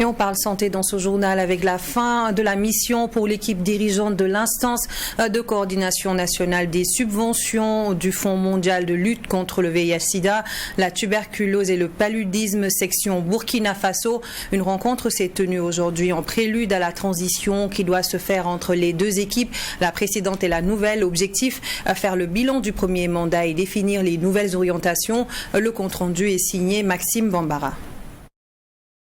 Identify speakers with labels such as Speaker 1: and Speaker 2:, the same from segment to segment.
Speaker 1: Et on parle santé dans ce journal avec la fin de la mission pour l'équipe dirigeante de l'instance de coordination nationale des subventions du Fonds mondial de lutte contre le VIH-Sida, la tuberculose et le paludisme section Burkina Faso. Une rencontre s'est tenue aujourd'hui en prélude à la transition qui doit se faire entre les deux équipes, la précédente et la nouvelle. Objectif, faire le bilan du premier mandat et définir les nouvelles orientations. Le compte-rendu est signé Maxime Bambara.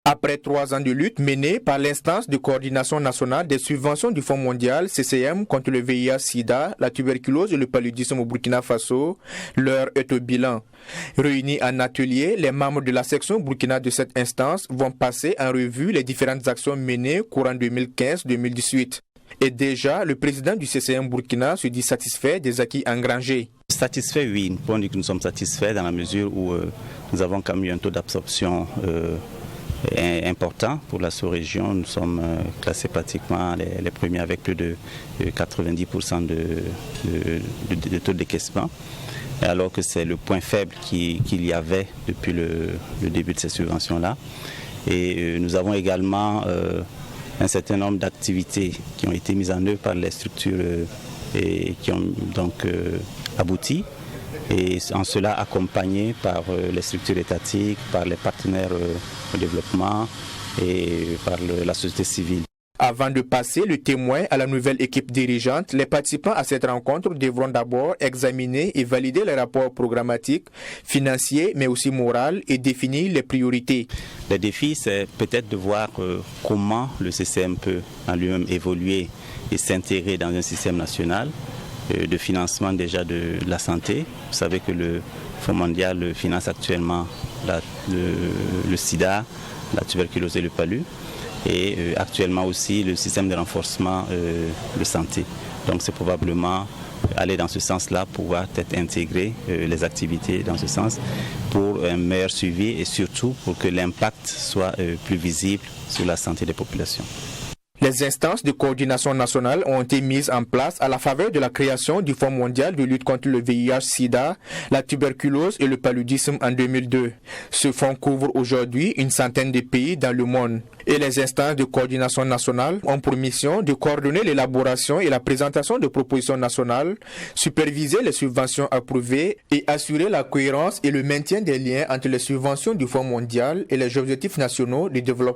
Speaker 2: Après 3 ans de lutte menée par l'instance de coordination nationale des subventions du Fonds mondial CCM contre le VIH-Sida, la tuberculose et le paludisme au Burkina Faso, l'heure est au bilan. Réunis en atelier, les membres de la section Burkina de cette instance vont passer en revue les différentes actions menées courant 2015-2018. Et déjà, le président du CCM Burkina se dit satisfait des acquis engrangés.
Speaker 3: Satisfait, oui. Nous pouvons dire que nous sommes satisfaits dans la mesure où nous avons quand même eu un taux d'absorption important pour la sous-région. Nous sommes classés pratiquement les premiers avec plus de 90% de taux de décaissement, alors que c'est le point faible qu'il y avait depuis le début de ces subventions-là. Et nous avons également un certain nombre d'activités qui ont été mises en œuvre par les structures et qui ont donc abouti. Et en cela accompagné par les structures étatiques, par les partenaires au développement et par la société civile.
Speaker 2: Avant de passer le témoin à la nouvelle équipe dirigeante, les participants à cette rencontre devront d'abord examiner et valider les rapports programmatiques, financiers, mais aussi moraux et définir les priorités.
Speaker 3: Le défi, c'est peut-être de voir comment le CCM peut en lui-même évoluer et s'intégrer dans un système national de financement déjà de la santé. Vous savez que le Fonds mondial finance actuellement le sida, la tuberculose et le palu, et actuellement aussi le système de renforcement de santé. Donc c'est probablement aller dans ce sens-là, pouvoir peut-être intégrer les activités dans ce sens pour un meilleur suivi et surtout pour que l'impact soit plus visible sur la santé des populations.
Speaker 2: Les instances de coordination nationale ont été mises en place à la faveur de la création du Fonds mondial de lutte contre le VIH-Sida, la tuberculose et le paludisme en 2002. Ce fonds couvre aujourd'hui une centaine de pays dans le monde. Et les instances de coordination nationale ont pour mission de coordonner l'élaboration et la présentation de propositions nationales, superviser les subventions approuvées et assurer la cohérence et le maintien des liens entre les subventions du Fonds mondial et les objectifs nationaux de développement.